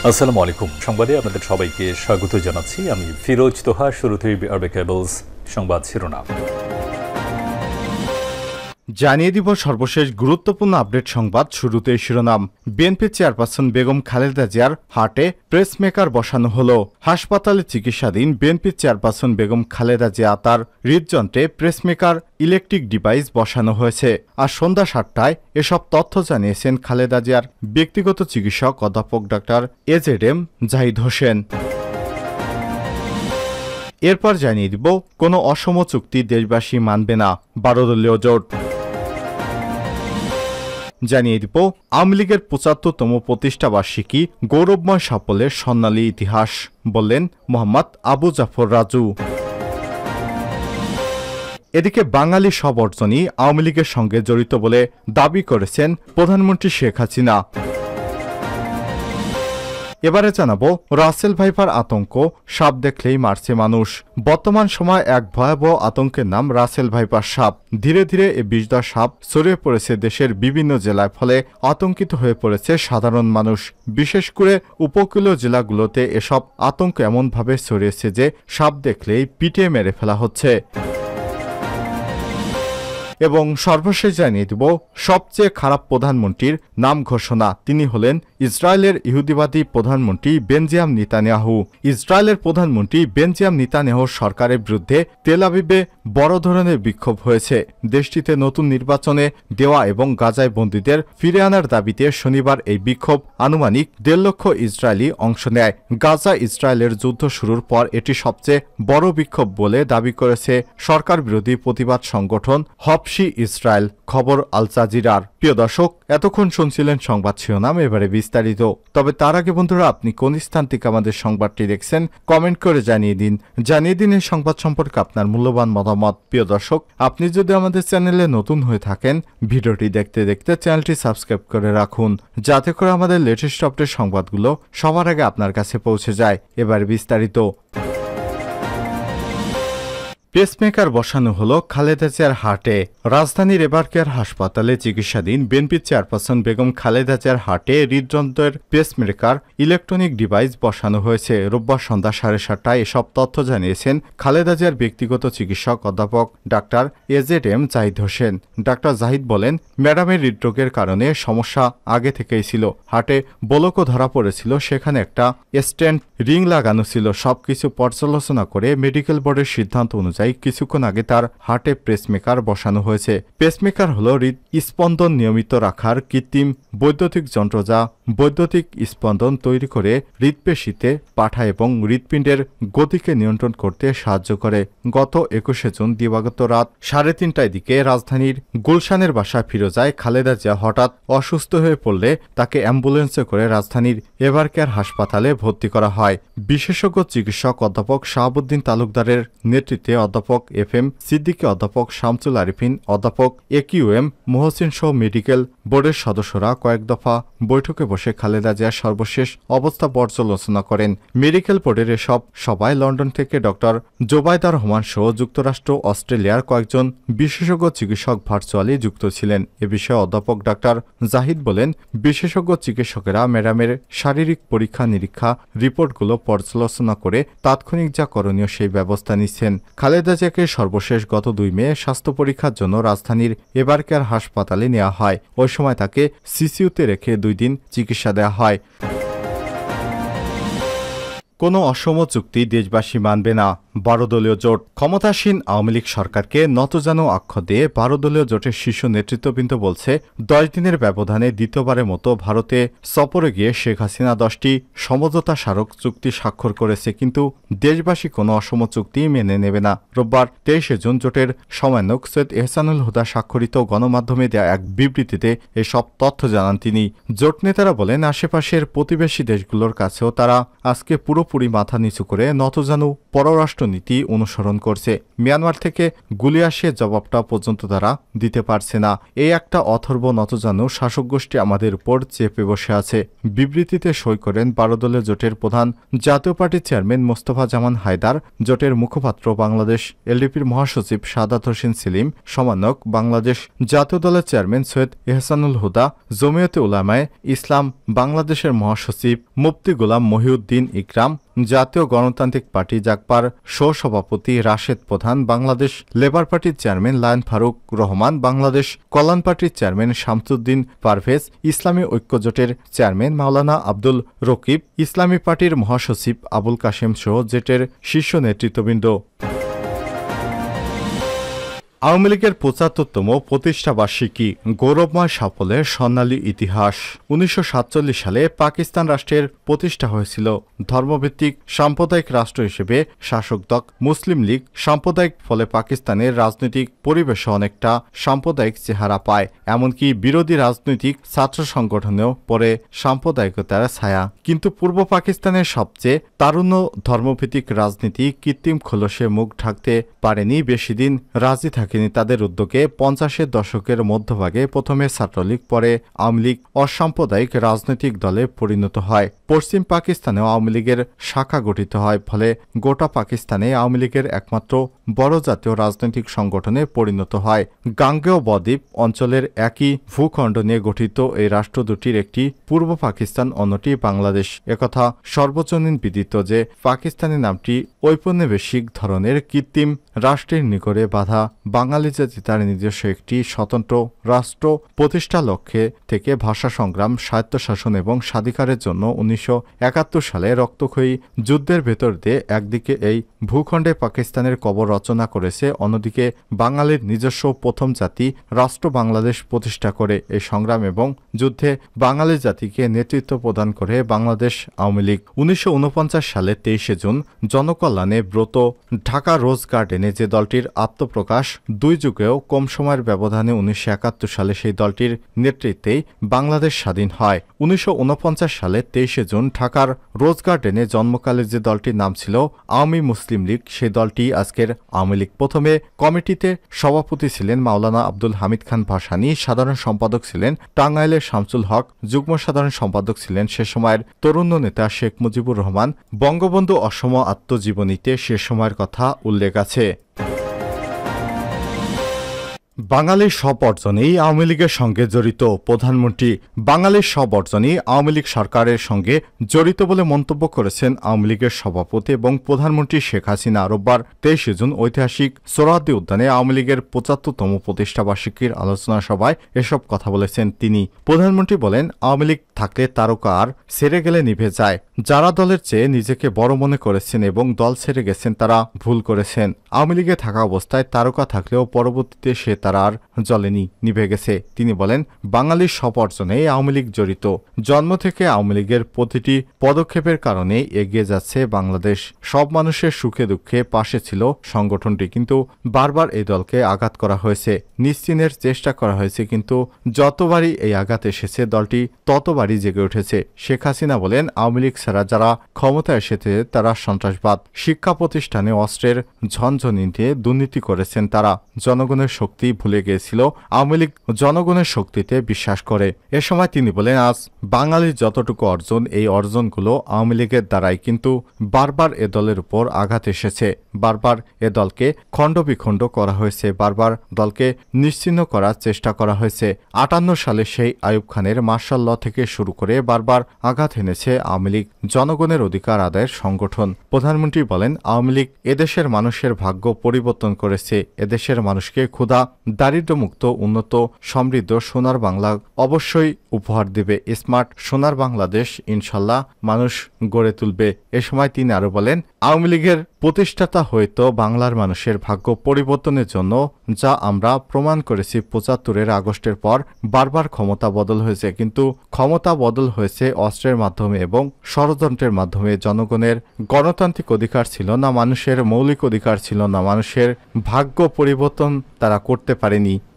আসসালামু আলাইকুম। সংবাদে আপনাদের সবাইকে স্বাগত জানাচ্ছি। আমি ফিরোজ তোহা। শুরুতেই আরবে কেবলস সংবাদ শিরোনাম জানিয়ে দিব সর্বশেষ গুরুত্বপূর্ণ আপডেট সংবাদ। শুরুতেই শিরোনাম। বিএনপি চেয়ারপারসন বেগম খালেদা জিয়ার হার্টে প্রেসমেকার বসানো হলো। হাসপাতালে চিকিৎসাধীন বিএনপি চেয়ারপারসন বেগম খালেদা জিয়া তার হৃদযন্ত্রে প্রেসমেকার ইলেকট্রিক ডিভাইস বসানো হয়েছে। আর সন্ধ্যা 7টায় এসব তথ্য জানিয়েছেন খালেদা জিয়ার ব্যক্তিগত চিকিৎসক অধ্যাপক ডাক্তার এজেডএম জাহিদ হোসেন। এরপর জানিয়ে দিব কোনো অসম চুক্তি দেশবাসী মানবে না, 12 দলীয় জোট। জানিয়ে দিব আওয়ামী লীগের ৭৫তম প্রতিষ্ঠাবার্ষিকী গৌরবময় সাফল্যের স্বর্ণালী ইতিহাস, বললেন মোহাম্মদ আবু জাফর রাজু। এদিকে বাঙালি সব অর্জনই আওয়ামী লীগের সঙ্গে জড়িত বলে দাবি করেছেন প্রধানমন্ত্রী শেখ হাসিনা। এবারে জানাবো রাসেল ভাইপার আতঙ্ক, সাপ দেখলেই মারছে মানুষ। বর্তমান সময় এক ভয়াবহ আতঙ্কের নাম রাসেল ভাইপার সাপ। ধীরে ধীরে এই বিষধর সাপ ছড়িয়ে পড়েছে দেশের বিভিন্ন জেলায়, ফলে আতঙ্কিত হয়ে পড়েছে সাধারণ মানুষ। বিশেষ করে উপকূলীয় জেলাগুলোতে এসব আতঙ্ক এমনভাবে ছড়িয়েছে যে সাপ দেখলেই পিটিয়ে মেরে ফেলা হচ্ছে। এবং সর্বশেষ জানিয়ে দিব সবচেয়ে খারাপ প্রধানমন্ত্রীর নাম ঘোষণা। তিনি হলেন ইসরায়েলের ইহুদিবাদী প্রধানমন্ত্রী বেনজামিন নেতানিয়াহু। ইসরায়েলের প্রধানমন্ত্রী বেনজামিন নেতানিয়াহুর সরকারের বিরুদ্ধে তেল আবিবে বড় ধরনের বিক্ষোভ হয়েছে। দেশটিতে নতুন নির্বাচনে দেওয়া এবং গাজায় বন্দীদের ফিরে আনার দাবিতে শনিবার এই বিক্ষোভ আনুমানিক 1.5 লক্ষ ইসরায়েলি অংশ নেয়। গাজা ইসরায়েলের যুদ্ধ শুরুর পর এটি সবচেয়ে বড় বিক্ষোভ বলে দাবি করেছে সরকার বিরোধী প্রতিবাদ সংগঠন হবশি ইসরায়েল। খবর আল জাজিরার। প্রিয় দর্শক, এতক্ষণ শুনছিলেন সংবাদ শিরোনাম, এবারে বিস্তারিত। তবে তার আগে বন্ধুরা, আপনি কোন স্থান থেকে আমাদের সংবাদটি দেখছেন কমেন্ট করে জানিয়ে দিন। এই সংবাদ সম্পর্কে আপনার মূল্যবান মতামত। প্রিয় দর্শক, আপনি যদি আমাদের চ্যানেলে নতুন হয়ে থাকেন, ভিডিওটি দেখতে দেখতে চ্যানেলটি সাবস্ক্রাইব করে রাখুন, যাতে করে আমাদের লেটেস্ট আপডেট সংবাদগুলো সবার আগে আপনার কাছে পৌঁছে যায়। এবারে বিস্তারিত। পেসমেকার বসানো হলো খালেদা জিয়ার হার্টে। রাজধানীর এবারকেয়ার হাসপাতালে চিকিৎসাধীন বিএনপি চেয়ারপারসন বেগম খালেদা জিয়ার হার্টে হৃদযন্ত্রের পেসমেকার ইলেকট্রনিক ডিভাইস বসানো হয়েছে। রোববার সন্ধ্যা 7:30টায় এসব তথ্য জানিয়েছেন খালেদা জিয়ার ব্যক্তিগত চিকিৎসক অধ্যাপক doctor AZM Zahid Hossain. Doctor Zahid বলেন, ম্যাডামের হৃদরোগের কারণে সমস্যা আগে থেকেই ছিল। হার্টে বলকও ধরা পড়েছিল, সেখানে একটা স্টেন্ট রিং লাগানো ছিল। সবকিছু পর্যালোচনা করে মেডিকেল বোর্ডের সিদ্ধান্ত অনুযায়ী কিছুক্ষণ আগে তার হার্টে পেসমেকার বসানো হয়েছে। পেসমেকার হল হৃদ স্পন্দন নিয়মিত রাখার কৃত্রিম বৈদ্যুতিক যন্ত্র, যা বৈদ্যুতিক স্পন্দন তৈরি করে হৃদপেশিতে পাঠায় এবং হৃদপিণ্ডের গতিকে নিয়ন্ত্রণ করতে সাহায্য করে। গত 21শে জুন দিবাগত রাত 3:30টার দিকে রাজধানীর গুলশানের বাসায় ফিরে যায় খালেদা জিয়া। হঠাৎ অসুস্থ হয়ে পড়লে তাকে অ্যাম্বুলেন্সে করে রাজধানীর এভারকেয়ার হাসপাতালে ভর্তি করা হয়। বিশেষজ্ঞ চিকিৎসক অধ্যাপক শাহাবুদ্দিন তালুকদারের নেতৃত্বে অধ্যাপক FM সিদ্দিকী, অধ্যাপক শামসুল আরিফিন, অধ্যাপক AQM মোহসিন সহ মেডিকেল বোর্ডের সদস্যরা কয়েক দফা বৈঠকে বসে খালেদা জিয়ার সর্বশেষ অবস্থা পর্যালোচনা করেন। মেডিকেল বোর্ডের এসব সভায় লন্ডন থেকে ডক্টর জোবায়দা রহমান সহ যুক্তরাষ্ট্র, অস্ট্রেলিয়ার কয়েকজন বিশেষজ্ঞ চিকিৎসক ভার্চুয়ালি যুক্ত ছিলেন। এ বিষয়ে অধ্যাপক ডাক্তার জাহিদ বলেন, বিশেষজ্ঞ চিকিৎসকেরা ম্যাডামের শারীরিক পরীক্ষা নিরীক্ষা রিপোর্টগুলো পর্যালোচনা করে তাৎক্ষণিক যা করণীয় সেই ব্যবস্থা নিচ্ছেন। খালেদা জিয়াকে সর্বশেষ গত 2 মে স্বাস্থ্য পরীক্ষার জন্য রাজধানীর এবারকেয়ার হাসপাতালে নেওয়া হয়। ওই সময় তাকে সিসিইউতে রেখে 2 দিন চিকিৎসা দেওয়া হয়। কোনো অসম চুক্তি দেশবাসী মানবে না, 12 দলীয় জোট। ক্ষমতাসীন আওয়ামী লীগ সরকারকে নতজানু আখ্যা দিয়ে 12 দলীয় জোটের শীর্ষ নেতৃত্ববৃন্দ বলছে, 10 দিনের ব্যবধানে দ্বিতীয়বারের মতো ভারতে সফরে গিয়ে শেখ হাসিনা 10টি সমঝোতা স্মারক চুক্তি স্বাক্ষর করেছে, কিন্তু দেশবাসী কোনো অসম চুক্তি মেনে নেবে না। রোববার 23শে জুন জোটের সমন্বয়ক সৈয়দ এহসানুল হুদা স্বাক্ষরিত গণমাধ্যমে দেয়া এক বিবৃতিতে এসব তথ্য জানান তিনি। জোট নেতারা বলেন, আশেপাশের প্রতিবেশী দেশগুলোর কাছেও তারা আজকে পুরোপুরি পুরোপুরি মাথা নিচু করে নতজানু পররাষ্ট্রনীতি অনুসরণ করছে। মিয়ানমার থেকে গুলি আসে জবাবটা পর্যন্ত তারা দিতে পারছে না। এই একটা অথর্ব নতজানু শাসক গোষ্ঠী আমাদের উপর চেপে বসে আছে। বিবৃতিতে সই করেন 12 দলের জোটের প্রধান জাতীয় পার্টির চেয়ারম্যান মোস্তফা জামান হায়দার, জোটের মুখপাত্র বাংলাদেশ এলডিপির মহাসচিব সাদাত হোসেন সেলিম, সমন্বয়ক বাংলাদেশ জাতীয় দলের চেয়ারম্যান সৈয়দ এহসানুল হুদা, জমিয়তে উলামায়ে ইসলাম বাংলাদেশের মহাসচিব মুফতি গোলাম মহিউদ্দিন ইকরাম, জাতীয় গণতান্ত্রিক পার্টি জাগপার সহসভাপতি রাশেদ প্রধান, বাংলাদেশ লেবার পার্টির চেয়ারম্যান লায়ন ফারুক রহমান, বাংলাদেশ কল্যাণ পার্টির চেয়ারম্যান শামসুদ্দিন পারভেজ, ইসলামী ঐক্যজোটের চেয়ারম্যান মাওলানা আব্দুল রকিব, ইসলামী পার্টির মহাসচিব আবুল কাশেম সহ জোটের শীর্ষ নেতৃত্ববৃন্দ। আওয়ামী লীগের ৭৫তম প্রতিষ্ঠাবার্ষিকী, গৌরবময় সাফল্যের স্বর্ণালী ইতিহাস। ১৯৪৭ সালে পাকিস্তান রাষ্ট্রের প্রতিষ্ঠা হয়েছিল। ধর্মভিত্তিক সাম্প্রদায়িক রাষ্ট্র হিসেবে শাসক দল মুসলিম লীগ সাম্প্রদায়িক, ফলে পাকিস্তানের রাজনৈতিক পরিবেশ অনেকটা সাম্প্রদায়িক চেহারা পায়। এমনকি বিরোধী রাজনৈতিক ছাত্র সংগঠনেও পরে সাম্প্রদায়িকতার ছায়া। কিন্তু পূর্ব পাকিস্তানের সবচেয়ে তারুণ্য ধর্মভিত্তিক রাজনীতি কৃত্রিম খোলসে মুখ ঢাকতে পারেনি বেশিদিন, রাজি থাকেনি তাদের উদ্যোগে। ৫০-এর দশকের মধ্যভাগে প্রথমে ছাত্রলীগ, পরে আওয়ামী লীগ অসাম্প্রদায়িক রাজনৈতিক দলে পরিণত হয়। পশ্চিম পাকিস্তানেও আওয়ামী লীগের শাখা গঠিত হয়, ফলে গোটা পাকিস্তানে আওয়ামী লীগের একমাত্র বড় জাতীয় রাজনৈতিক সংগঠনে পরিণত হয়। গাঙ্গেয় বদ্বীপ অঞ্চলের একই ভূখণ্ড নিয়ে গঠিত এই রাষ্ট্র দুটির একটি পূর্ব পাকিস্তান, অন্যটি বাংলাদেশ। একথা সর্বজনীন বিদিত যে পাকিস্তানি নামটি ঔপনিবেশিক ধরনের কৃত্রিম রাষ্ট্রের নিকটে বাধা বাঙালি জাতি তার নিজস্ব একটি স্বতন্ত্র রাষ্ট্র প্রতিষ্ঠা লক্ষ্যে থেকে ভাষা সংগ্রাম, স্বায়ত্তশাসন এবং স্বাধিকারের জন্য ১৯৭১ সালে রক্তক্ষয়ী যুদ্ধের ভেতর দিয়ে একদিকে এই ভূখণ্ডে পাকিস্তানের কবর রচনা করেছে, অন্যদিকে বাঙালির নিজস্ব প্রথম জাতি রাষ্ট্র বাংলাদেশ প্রতিষ্ঠা করে। এই সংগ্রাম এবং যুদ্ধে বাঙালি জাতিকে নেতৃত্ব প্রদান করে বাংলাদেশ আওয়ামী লীগ। ১৯৪৯ সালে ২৩ জুন জনকল্যাণে ব্রত ঢাকা রোজ গার্ডেনে যে দলটির আত্মপ্রকাশ, দুই যুগেও কম সময়ের ব্যবধানে ১৯৭১ সালে সেই দলটির নেতৃত্বেই বাংলাদেশ স্বাধীন হয়। ১৯৪৯ সালে ২৩ জুন ঢাকার রোজ গার্ডেনে জন্মকালে যে দলটির নাম ছিল আওয়ামী মুসলিম লীগ, সেই দলটি আজকের আওয়ামী লীগ। প্রথমে কমিটিতে সভাপতি ছিলেন মাওলানা আব্দুল হামিদ খান ভাসানী, সাধারণ সম্পাদক ছিলেন টাঙ্গাইলের শামসুল হক, যুগ্ম সাধারণ সম্পাদক ছিলেন সে সময়ের তরুণ নেতা শেখ মুজিবুর রহমান। বঙ্গবন্ধু অসম আত্মজীবনীতে সে সময়ের কথা উল্লেখ আছে। বাঙালির সব অর্জনেই আওয়ামী লীগের সঙ্গে জড়িত প্রধানমন্ত্রী। বাঙালির সব অর্জনই আওয়ামী লীগ সরকারের সঙ্গে জড়িত বলে মন্তব্য করেছেন আওয়ামী লীগের সভাপতি এবং প্রধানমন্ত্রী শেখ হাসিনা। রোববার ২৩ জুন ঐতিহাসিক সোহরাওয়ার্দী উদ্যানে আওয়ামী লীগের ৭৫তম প্রতিষ্ঠাবার্ষিকীর আলোচনা সভায় এসব কথা বলেছেন তিনি। প্রধানমন্ত্রী বলেন, আওয়ামী লীগ থাকলে তারকা আর ছেড়ে গেলে নিভে যায়। যারা দলের চেয়ে নিজেকে বড় মনে করেছেন এবং দল ছেড়ে গেছেন তারা ভুল করেছেন। আওয়ামী লীগে থাকা অবস্থায় তারকা থাকলেও পরবর্তীতে সে তারা আর জ্বলেনি, নিভে গেছে। তিনি বলেন, বাঙালির সব অর্জনে আওয়ামী লীগ জড়িত। জন্ম থেকে আওয়ামী লীগের প্রতিটি পদক্ষেপের কারণে এগিয়ে যাচ্ছে বাংলাদেশ। সব মানুষের সুখে দুঃখে পাশে ছিল সংগঠনটি, কিন্তু বারবার এই দলকে আঘাত করা হয়েছে, নিশ্চিহ্নের চেষ্টা করা হয়েছে, কিন্তু যতবারই এই আঘাত এসেছে দলটি ততবারই জেগে উঠেছে। শেখ হাসিনা বলেন, আওয়ামী লীগ ছাড়া যারা ক্ষমতা এসেছে তারা সন্ত্রাসবাদ, শিক্ষা প্রতিষ্ঠানে অস্ত্রের ঝনঝনিতে দুর্নীতি করেছেন তারা। জনগণের শক্তি ভুলে গিয়েছিল, আওয়ামী লীগ জনগণের শক্তিতে বিশ্বাস করে। এ সময় তিনি বলেন, আজ বাঙালির যতটুকু অর্জন, এই অর্জনগুলো আওয়ামী লীগের দ্বারাই, কিন্তু বারবার এ দলের উপর আঘাত এসেছে, বারবার এ দলকে খণ্ডবিখণ্ড করা হয়েছে, বারবার দলকে নিশ্চিহ্ন করার চেষ্টা করা হয়েছে। ৫৮ সালে সেই আইয়ুব খানের মার্শাল ল থেকে শুরু করে বারবার আঘাত এনেছে আওয়ামী লীগ, জনগণের অধিকার আদায়ের সংগঠন। প্রধানমন্ত্রী বলেন, আওয়ামী লীগ এদেশের মানুষের ভাগ্য পরিবর্তন করেছে, এদেশের মানুষকে ক্ষুধা, দারিদ্র্যমুক্ত, উন্নত, সমৃদ্ধ সোনার বাংলা অবশ্যই উপহার দেবে। স্মার্ট সোনার বাংলাদেশ ইনশাল্লাহ মানুষ গড়ে তুলবে। এ সময় তিনি আরো বলেন, আওয়ামী লীগের প্রতিষ্ঠাতা হয়তো বাংলার মানুষের ভাগ্য পরিবর্তনের জন্য, যা আমরা প্রমাণ করেছি ৭৫ আগস্টের পর। বারবার ক্ষমতা বদল হয়েছে, কিন্তু ক্ষমতা বদল হয়েছে অস্ত্রের মাধ্যমে এবং ষড়যন্ত্রের মাধ্যমে। জনগণের গণতান্ত্রিক অধিকার ছিল না, মানুষের মৌলিক অধিকার ছিল না, মানুষের ভাগ্য পরিবর্তন তারা করতে পারেনি।